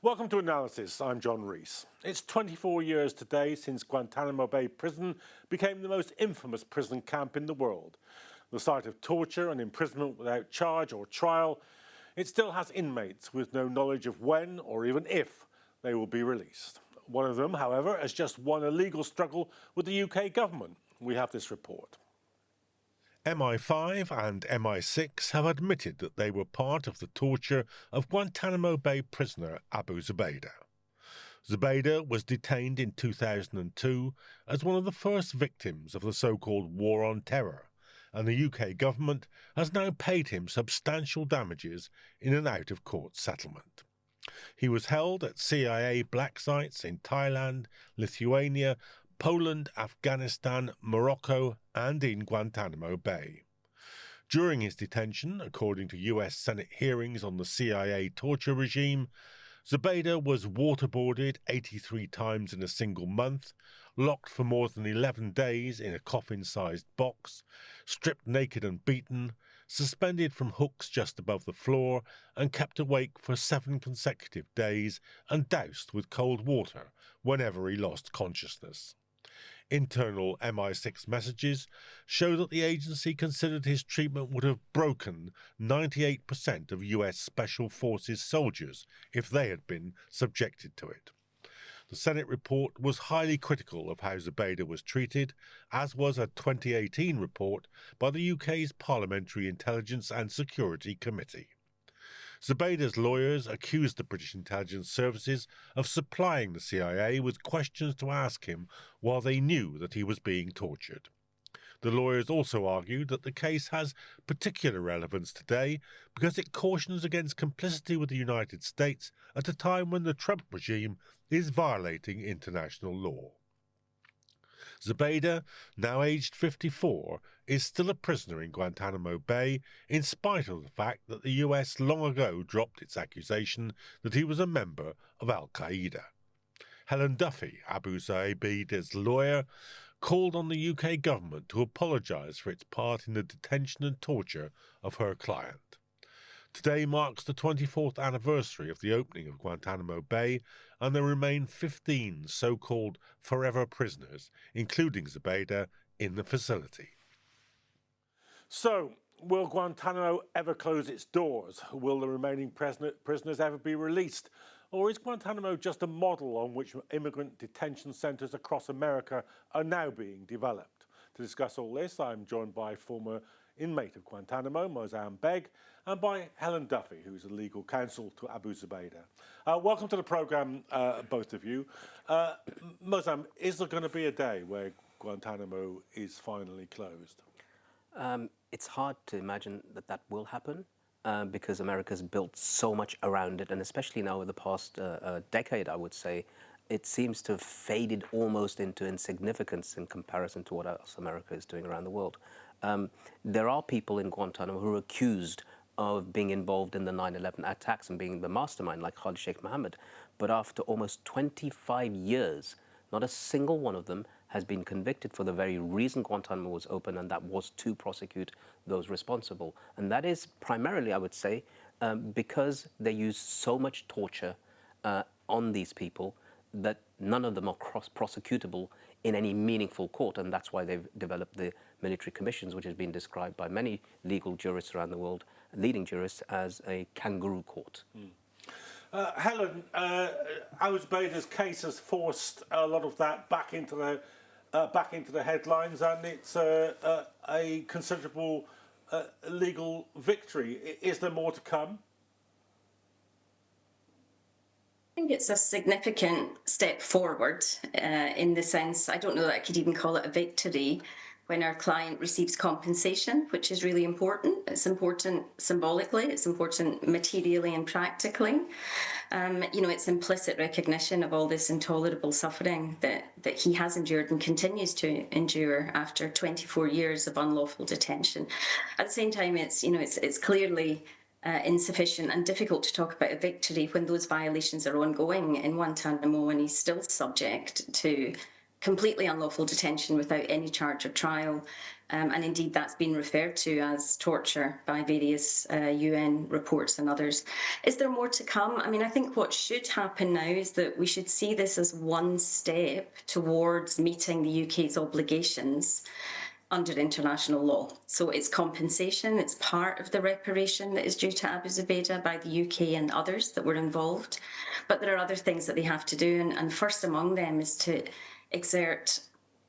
Welcome to Analysis. I'm John Rees. It's 24 years today since Guantánamo Bay prison became the most infamous prison camp in the world. The site of torture and imprisonment without charge or trial, it still has inmates with no knowledge of when or even if they will be released. One of them, however, has just won a legal struggle with the UK government. We have this report. MI5 and MI6 have admitted that they were part of the torture of Guantánamo Bay prisoner Abu Zubaydah. Zubaydah was detained in 2002 as one of the first victims of the so-called War on Terror, and the UK government has now paid him substantial damages in an out-of-court settlement. He was held at CIA black sites in Thailand, Lithuania, Poland, Afghanistan, Morocco and in Guantánamo Bay. During his detention, according to US Senate hearings on the CIA torture regime, Zubaydah was waterboarded 83 times in a single month, locked for more than 11 days in a coffin-sized box, stripped naked and beaten, suspended from hooks just above the floor and kept awake for 7 consecutive days and doused with cold water whenever he lost consciousness. Internal MI6 messages show that the agency considered his treatment would have broken 98% of US Special Forces soldiers if they had been subjected to it. The Senate report was highly critical of how Zubaydah was treated, as was a 2018 report by the UK's Parliamentary Intelligence and Security Committee. Zubaydah's lawyers accused the British intelligence services of supplying the CIA with questions to ask him while they knew that he was being tortured. The lawyers also argued that the case has particular relevance today because it cautions against complicity with the United States at a time when the Trump regime is violating international law. Zubaydah, now aged 54, is still a prisoner in Guantánamo Bay in spite of the fact that the US long ago dropped its accusation that he was a member of Al-Qaeda. Helen Duffy, Abu Zubaydah's lawyer, called on the UK government to apologise for its part in the detention and torture of her client. Today marks the 24th anniversary of the opening of Guantánamo Bay, and there remain 15 so-called forever prisoners, including Zubaydah, in the facility. So, will Guantánamo ever close its doors? Will the remaining prisoners ever be released? Or is Guantánamo just a model on which immigrant detention centres across America are now being developed? To discuss all this, I'm joined by former inmate of Guantánamo, Moazzam Begg, and by Helen Duffy, who's a legal counsel to Abu Zubaydah. Welcome to the programme, both of you. Moazzam, is there going to be a day where Guantánamo is finally closed? It's hard to imagine that will happen because America's built so much around it, and especially now in the past decade, I would say, it seems to have faded almost into insignificance in comparison to what else America is doing around the world. There are people in Guantanamo who are accused of being involved in the 9/11 attacks and being the mastermind, like Khalid Sheikh Mohammed. But after almost 25 years, not a single one of them has been convicted for the very reason Guantanamo was open, and that was to prosecute those responsible. And that is primarily, I would say, because they use so much torture on these people that none of them are cross-prosecutable in any meaningful court, and that's why they've developed the military commissions, which has been described by many legal jurists around the world, leading jurists, as a kangaroo court. Helen, Abu Zubaydah's case has forced a lot of that back into the headlines, and it's a considerable legal victory. Is there more to come? I think it's a significant step forward in the sense, I don't know that I could even call it a victory, when our client receives compensation, which is really important. It's important symbolically, it's important materially and practically. It's implicit recognition of all this intolerable suffering that he has endured and continues to endure after 24 years of unlawful detention. At the same time, it's clearly insufficient and difficult to talk about a victory when those violations are ongoing in Guantanamo, and he's still subject to completely unlawful detention without any charge or trial. And indeed, that's been referred to as torture by various UN reports and others. Is there more to come? I mean, I think what should happen now is that we should see this as one step towards meeting the UK's obligations under international law. So it's compensation, it's part of the reparation that is due to Abu Zubaydah by the UK and others that were involved. But there are other things that they have to do, and first among them is to exert,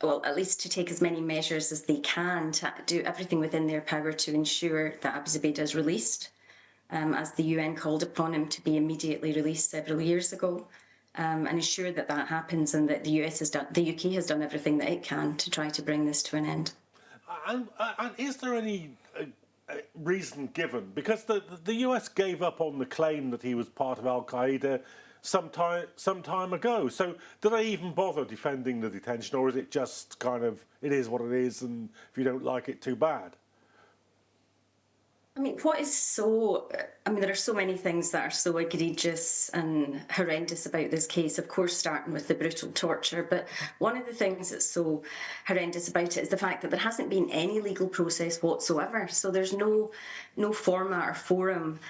well, at least to take as many measures as they can to do everything within their power to ensure that Abu Zubaydah is released, as the UN called upon him to be immediately released several years ago. And ensure that that happens, and that the UK has done everything that it can to try to bring this to an end. And is there any reason given? Because the US gave up on the claim that he was part of Al Qaeda some time ago. So do they even bother defending the detention, or is it just kind of, it is what it is, and if you don't like it, too bad? I mean, what is so, I mean, there are so many things that are so egregious and horrendous about this case, of course, starting with the brutal torture. But one of the things that's so horrendous about it is the fact that there hasn't been any legal process whatsoever. So there's no format or forum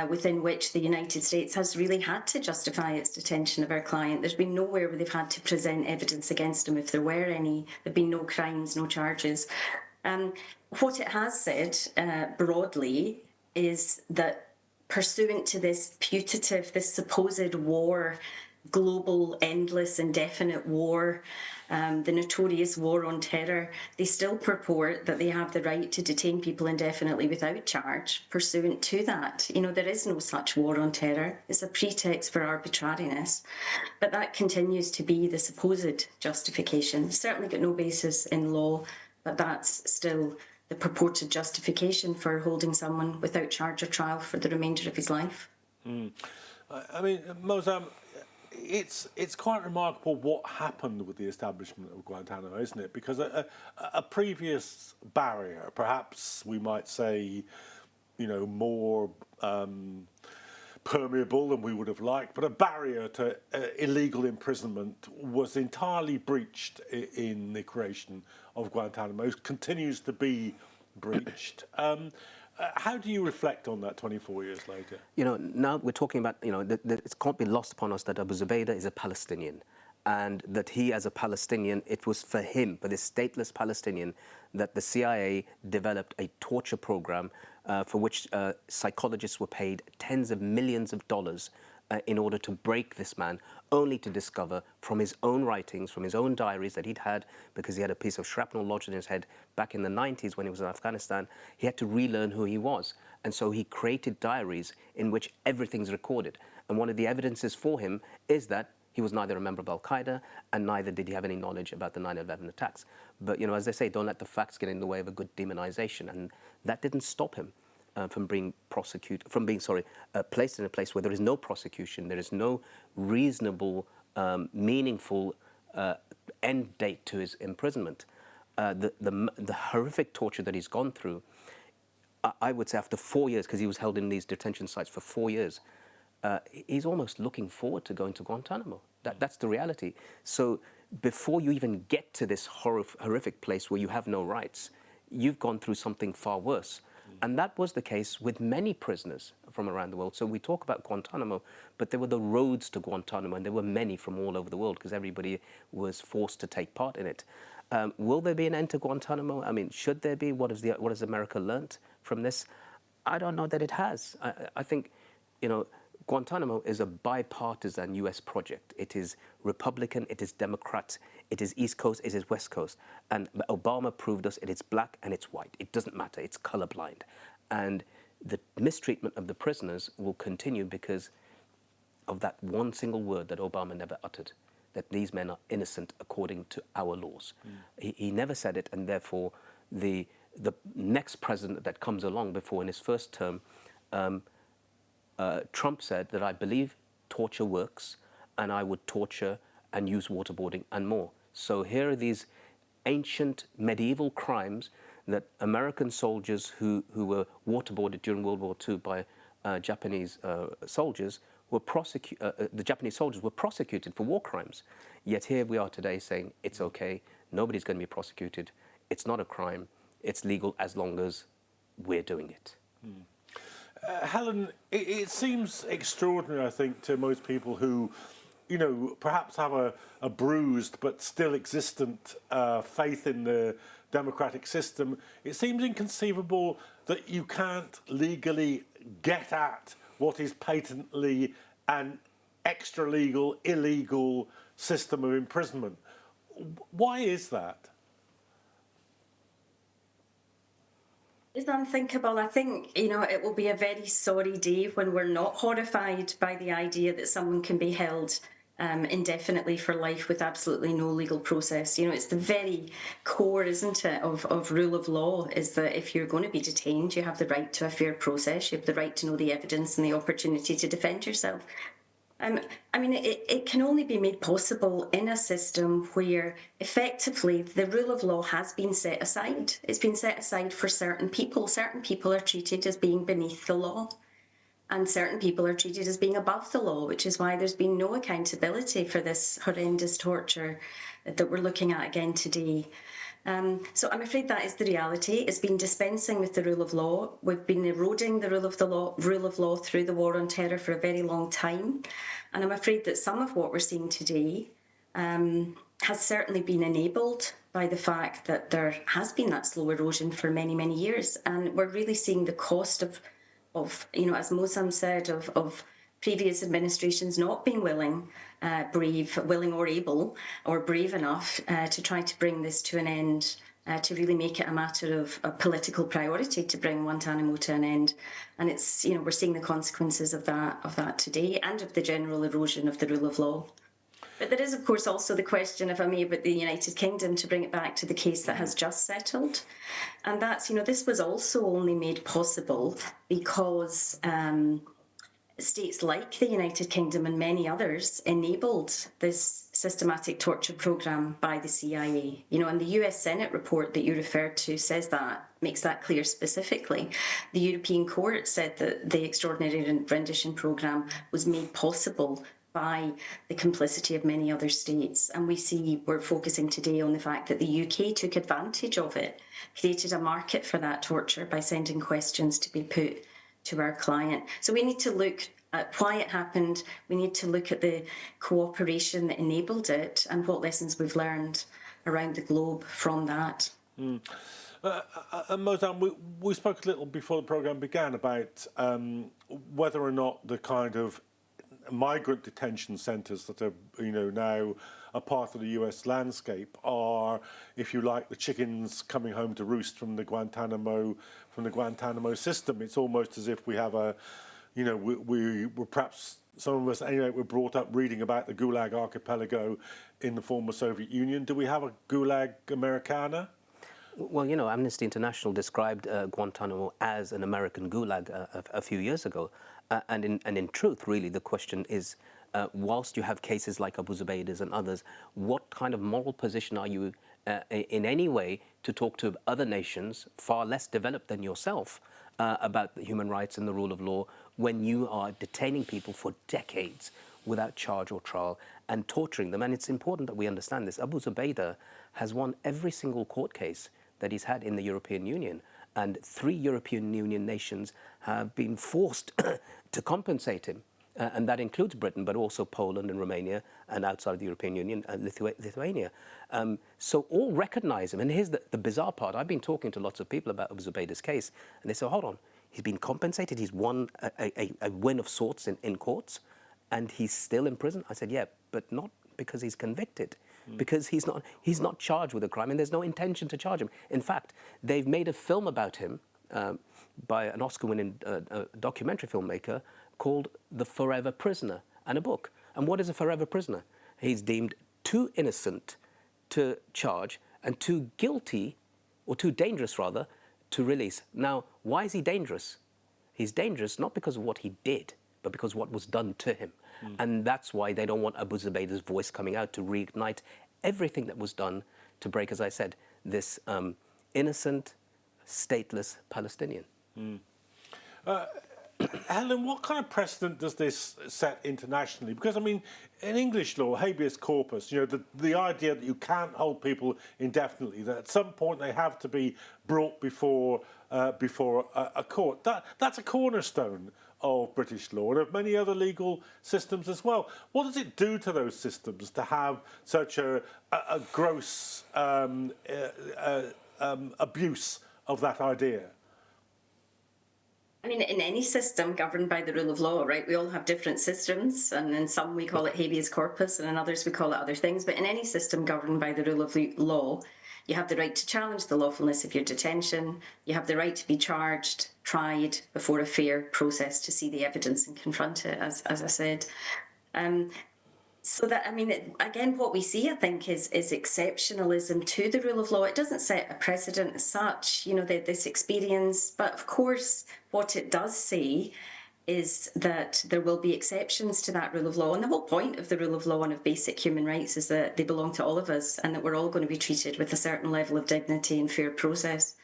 within which the United States has really had to justify its detention of our client. There's been nowhere where they've had to present evidence against him if there were any. There have been no crimes, no charges. What it has said broadly is that pursuant to this putative, this supposed war, global, endless, indefinite war, the notorious war on terror, they still purport that they have the right to detain people indefinitely without charge pursuant to that. You know, there is no such war on terror. It's a pretext for arbitrariness. But that continues to be the supposed justification. It's certainly got no basis in law, but that's still the purported justification for holding someone without charge or trial for the remainder of his life. I mean, Moazzam, it's quite remarkable what happened with the establishment of Guantanamo, isn't it? Because a previous barrier, perhaps we might say, you know, more permeable than we would have liked, but a barrier to illegal imprisonment was entirely breached in the creation of Guantanamo. It continues to be breached. How do you reflect on that 24 years later? You know, now we're talking about, you know, it can't be lost upon us that Abu Zubaydah is a Palestinian, and that he, as a Palestinian, it was for him, for this stateless Palestinian, that the CIA developed a torture program for which psychologists were paid tens of millions of dollars in order to break this man, only to discover from his own writings, from his own diaries that he'd had, because he had a piece of shrapnel lodged in his head back in the 90s when he was in Afghanistan, he had to relearn who he was. And so he created diaries in which everything's recorded. And one of the evidences for him is that he was neither a member of Al-Qaeda, and neither did he have any knowledge about the 9/11 attacks. But, you know, as they say, don't let the facts get in the way of a good demonization. And that didn't stop him from being placed in a place where there is no prosecution, there is no reasonable, meaningful end date to his imprisonment. The horrific torture that he's gone through, I would say after 4 years, because he was held in these detention sites for 4 years, he's almost looking forward to going to Guantanamo. That's the reality. So before you even get to this horrific place where you have no rights, you've gone through something far worse. And that was the case with many prisoners from around the world. So we talk about Guantanamo, but there were the roads to Guantanamo, and there were many from all over the world because everybody was forced to take part in it. Will there be an end to Guantanamo? I mean, should there be? What has America learnt from this? I don't know that it has. I think, you know, Guantanamo is a bipartisan US project. It is Republican, it is Democrat, it is East Coast, it is West Coast. And Obama proved us it is black and it's white. It doesn't matter, it's colorblind. And the mistreatment of the prisoners will continue because of that one single word that Obama never uttered, that these men are innocent according to our laws. He never said it, and therefore the next president that comes along before in his first term, Trump said that I believe torture works and I would torture and use waterboarding and more. So here are these ancient medieval crimes that American soldiers who were waterboarded during World War II by Japanese soldiers were the Japanese soldiers were prosecuted for war crimes. Yet here we are today saying it's okay, nobody's going to be prosecuted, it's not a crime, it's legal as long as we're doing it. Helen, it seems extraordinary, I think, to most people who, perhaps have a bruised but still existent faith in the democratic system. It seems inconceivable that you can't legally get at what is patently an extra-legal, illegal system of imprisonment. Why is that? It's unthinkable. I think, it will be a very sorry day when we're not horrified by the idea that someone can be held indefinitely for life with absolutely no legal process. It's the very core, isn't it, of rule of law, is that if you're going to be detained, you have the right to a fair process, you have the right to know the evidence and the opportunity to defend yourself. It can only be made possible in a system where effectively the rule of law has been set aside. It's been set aside for certain people. Certain people are treated as being beneath the law, and certain people are treated as being above the law, which is why there's been no accountability for this horrendous torture that we're looking at again today. So I'm afraid that is the reality. It's been dispensing with the rule of law. We've been eroding the rule of law through the war on terror for a very long time. And I'm afraid that some of what we're seeing today has certainly been enabled by the fact that there has been that slow erosion for many, many years. And we're really seeing the cost of as Moazzam said, of previous administrations not being willing or able or brave enough to try to bring this to an end, to really make it a matter of a political priority to bring Guantanamo to an end. And it's, we're seeing the consequences of that today, and of the general erosion of the rule of law. But there is, of course, also the question, if I may, about the United Kingdom, to bring it back to the case that has just settled. And that's, this was also only made possible because states like the United Kingdom and many others enabled this systematic torture program by the CIA. And the US Senate report that you referred to says that, makes that clear specifically. The European Court said that the extraordinary rendition program was made possible by the complicity of many other states. And we're focusing today on the fact that the UK took advantage of it, created a market for that torture by sending questions to be put to our client. So we need to look at why it happened. We need to look at the cooperation that enabled it and what lessons we've learned around the globe from that. Moazzam, we spoke a little before the programme began about whether or not the kind of migrant detention centres that are, now a part of the US landscape are, if you like, the chickens coming home to roost from the Guantanamo system. It's almost as if we have we were perhaps, some of us anyway, were brought up reading about the Gulag archipelago in the former Soviet Union. Do we have a Gulag Americana? Well, Amnesty International described Guantanamo as an American gulag a few years ago. And in truth, really, the question is, whilst you have cases like Abu Zubaydah's and others, what kind of moral position are you in any way to talk to other nations far less developed than yourself about the human rights and the rule of law when you are detaining people for decades without charge or trial and torturing them? And it's important that we understand this. Abu Zubaydah has won every single court case that he's had in the European Union. And 3 European Union nations have been forced to compensate him. And that includes Britain, but also Poland and Romania, and outside the European Union, Lithuania. So all recognize him. And here's the bizarre part. I've been talking to lots of people about Abu Zubaydah's case, and they say, hold on, he's been compensated, he's won a win of sorts in courts, and he's still in prison? I said, yeah, but not because he's convicted. Because he's not charged with a crime, and there's no intention to charge him. In fact, they've made a film about him by an Oscar-winning documentary filmmaker called The Forever Prisoner, and a book. And what is a forever prisoner? He's deemed too innocent to charge and too guilty, or too dangerous rather, to release. Now, why is he dangerous? He's dangerous not because of what he did, but because of what was done to him. And that's why they don't want Abu Zubaydah's voice coming out to reignite everything that was done to break, as I said, this innocent, stateless Palestinian. Helen, what kind of precedent does this set internationally? Because, I mean, in English law, habeas corpus, the idea that you can't hold people indefinitely, that at some point they have to be brought before a court, that's a cornerstone of British law and of many other legal systems as well. What does it do to those systems to have such a gross abuse of that idea? I mean, in any system governed by the rule of law, right, we all have different systems, and in some we call it habeas corpus, and in others we call it other things. But in any system governed by the rule of law, you have the right to challenge the lawfulness of your detention. You have the right to be charged, tried before a fair process to see the evidence and confront it, as I said. So that, I mean, again, what we see, I think, is exceptionalism to the rule of law. It doesn't set a precedent as such, this experience. But of course, what it does say is that there will be exceptions to that rule of law. And the whole point of the rule of law and of basic human rights is that they belong to all of us and that we're all going to be treated with a certain level of dignity and fair process.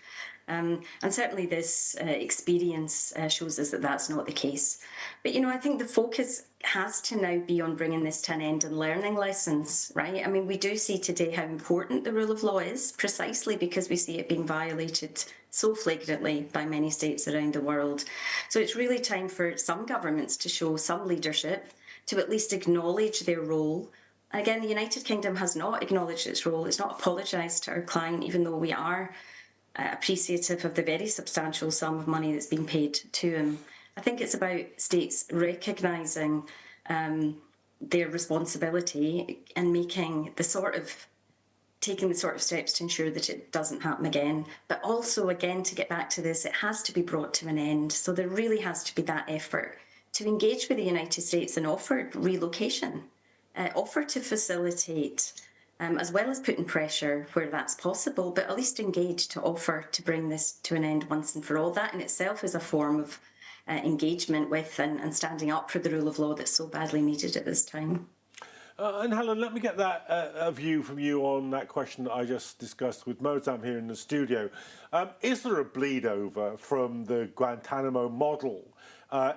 And certainly this experience shows us that that's not the case. But, I think the focus has to now be on bringing this to an end and learning lessons, right? I mean, we do see today how important the rule of law is, precisely because we see it being violated so flagrantly by many states around the world. So it's really time for some governments to show some leadership, to at least acknowledge their role. Again, the United Kingdom has not acknowledged its role. It's not apologised to our client, even though we are appreciative of the very substantial sum of money that's been paid to him. I think it's about states recognising their responsibility and taking the sort of steps to ensure that it doesn't happen again. But also, again, to get back to this, it has to be brought to an end. So there really has to be that effort to engage with the United States and offer relocation, offer to facilitate, as well as putting pressure where that's possible, but at least engage to offer to bring this to an end once and for all. That in itself is a form of engagement with and standing up for the rule of law that's so badly needed at this time. And Helen, let me get that a view from you on that question that I just discussed with Moazzam here in the studio. Is there a bleed over from the Guantanamo model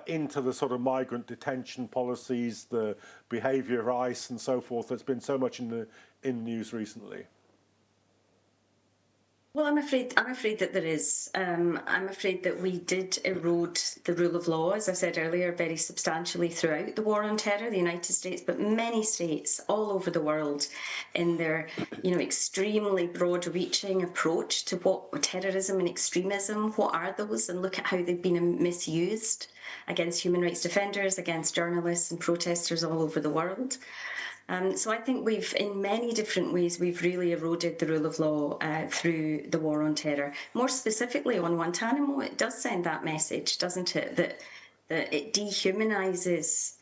into the sort of migrant detention policies, the behaviour of ICE and so forth that's been so much in the news recently? Well, I'm afraid that there is. I'm afraid that we did erode the rule of law, as I said earlier, very substantially throughout the war on terror, the United States, but many states all over the world in their, extremely broad-reaching approach to what terrorism and extremism, what are those, and look at how they've been misused against human rights defenders, against journalists and protesters all over the world. So I think in many different ways, we've really eroded the rule of law through the war on terror. More specifically on Guantanamo, it does send that message, doesn't it, that it dehumanises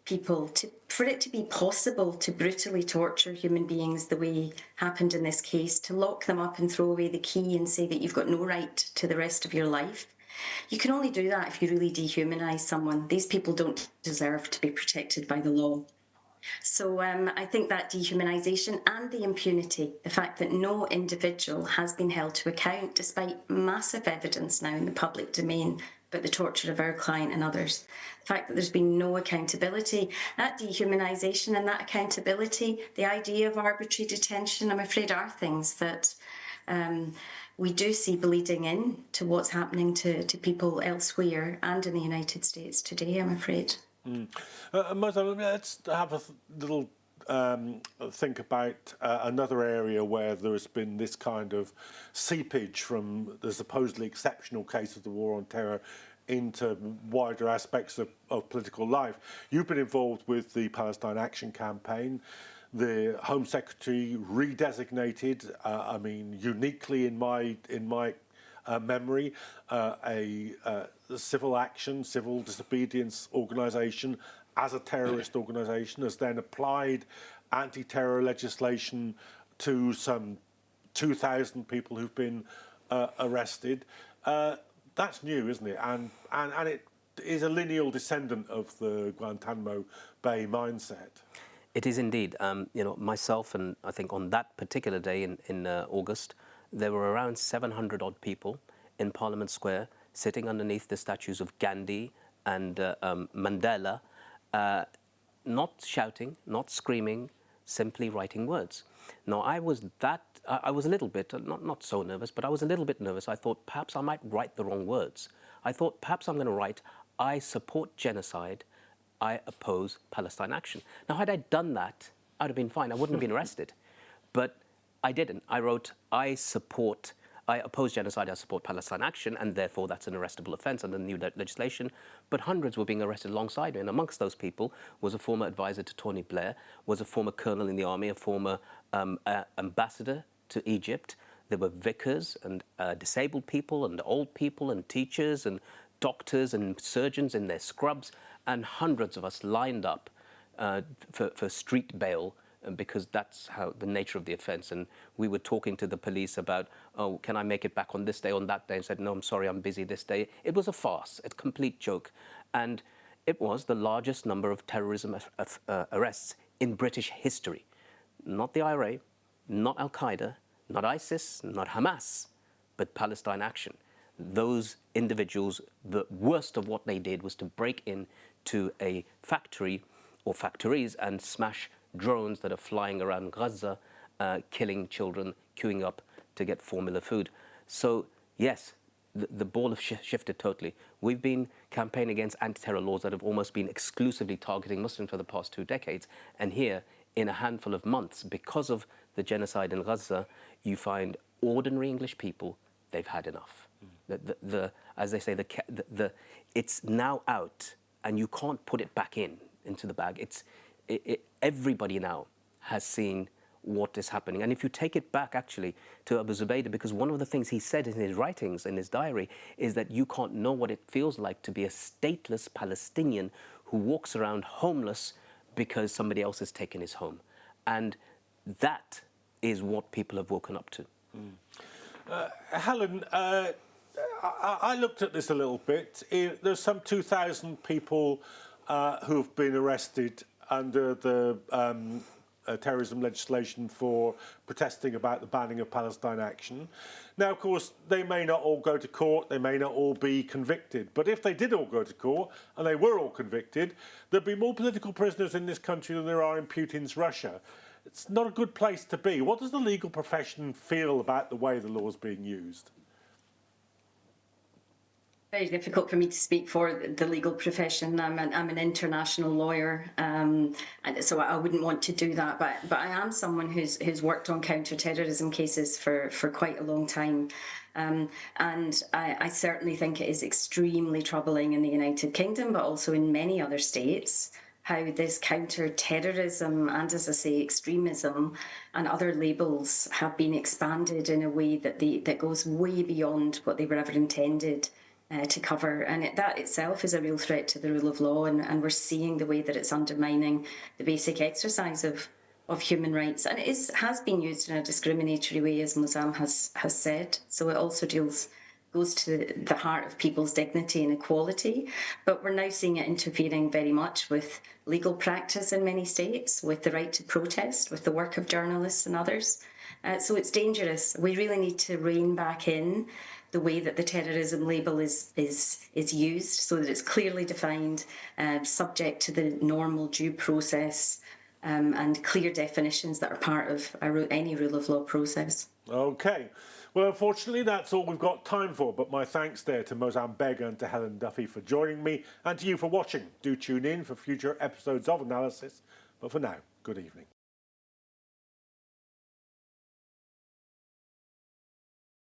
people, for it to be possible to brutally torture human beings the way happened in this case, to lock them up and throw away the key and say that you've got no right to the rest of your life. You can only do that if you really dehumanise someone. These people don't deserve to be protected by the law. So I think that dehumanisation and the impunity, the fact that no individual has been held to account, despite massive evidence now in the public domain about the torture of our client and others, the fact that there's been no accountability, that dehumanisation and that accountability, the idea of arbitrary detention, I'm afraid are things that we do see bleeding in to what's happening to people elsewhere and in the United States today, I'm afraid. Moazzam, let's have a little think about another area where there has been this kind of seepage from the supposedly exceptional case of the war on terror into wider aspects of political life. You've been involved with the Palestine Action Campaign. The Home Secretary redesignated, uniquely in my memory, a civil disobedience organisation as a terrorist organisation, has then applied anti-terror legislation to some 2,000 people who've been arrested. That's new, isn't it? And it is a lineal descendant of the Guantanamo Bay mindset. It is indeed. Myself, and I think on that particular day in August, there were around 700 odd people in Parliament Square sitting underneath the statues of Gandhi and Mandela, not shouting, not screaming, simply writing words. Now, I was a little bit, not so nervous, but I was a little bit nervous. I thought perhaps I might write the wrong words. I thought perhaps I'm going to write, I support genocide, I oppose Palestine action. Now, had I done that, I'd have been fine. I wouldn't have been arrested. But I didn't. I wrote, I oppose genocide, I support Palestine action, and therefore that's an arrestable offence under the new legislation. But hundreds were being arrested alongside me, and amongst those people was a former advisor to Tony Blair, was a former colonel in the army, a former ambassador to Egypt. There were vicars and disabled people and old people and teachers and doctors and surgeons in their scrubs, and hundreds of us lined up for street bail, because that's how the nature of the offence. And we were talking to the police about, oh, can I make it back on this day, on that day? And said, no, I'm sorry, I'm busy this day. It was a farce, a complete joke. And it was the largest number of terrorism arrests in British history. Not the IRA, not Al-Qaeda, not ISIS, not Hamas, but Palestine action. Those individuals, the worst of what they did was to break into a factory or factories and smash drones that are flying around Gaza, killing children, queuing up to get formula food. So, yes, the ball has shifted totally. We've been campaigning against anti-terror laws that have almost been exclusively targeting Muslims for the past 2 decades. And here, in a handful of months, because of the genocide in Gaza, you find ordinary English people, they've had enough. As they say, it's now out, and you can't put it back into the bag. Everybody now has seen what is happening. And if you take it back, actually, to Abu Zubaydah, because one of the things he said in his writings, in his diary, is that you can't know what it feels like to be a stateless Palestinian who walks around homeless because somebody else has taken his home. And that is what people have woken up to. Helen, I looked at this a little bit. There's some 2,000 people who've been arrested under the terrorism legislation for protesting about the banning of Palestine action. Now, of course, they may not all go to court, they may not all be convicted, but if they did all go to court and they were all convicted, there'd be more political prisoners in this country than there are in Putin's Russia. It's not a good place to be. What does the legal profession feel about the way the law is being used? Very difficult for me to speak for the legal profession. I'm an international lawyer, and so I wouldn't want to do that. But I am someone who's worked on counter-terrorism cases for quite a long time. And I certainly think it is extremely troubling in the United Kingdom, but also in many other states, how this counter-terrorism and, as I say, extremism and other labels have been expanded in a way that goes way beyond what they were ever intended to cover. And that itself is a real threat to the rule of law, and we're seeing the way that it's undermining the basic exercise of human rights. And it has been used in a discriminatory way, as Moazzam has said. So it also goes to the heart of people's dignity and equality. But we're now seeing it interfering very much with legal practice in many states, with the right to protest, with the work of journalists and others. So it's dangerous. We really need to rein back in the way that the terrorism label is used, so that it's clearly defined, subject to the normal due process and clear definitions that are part of any rule of law process. OK. Well, unfortunately, that's all we've got time for, but my thanks there to Moazzam Begg and to Helen Duffy for joining me, and to you for watching. Do tune in for future episodes of Analysis. But for now, good evening.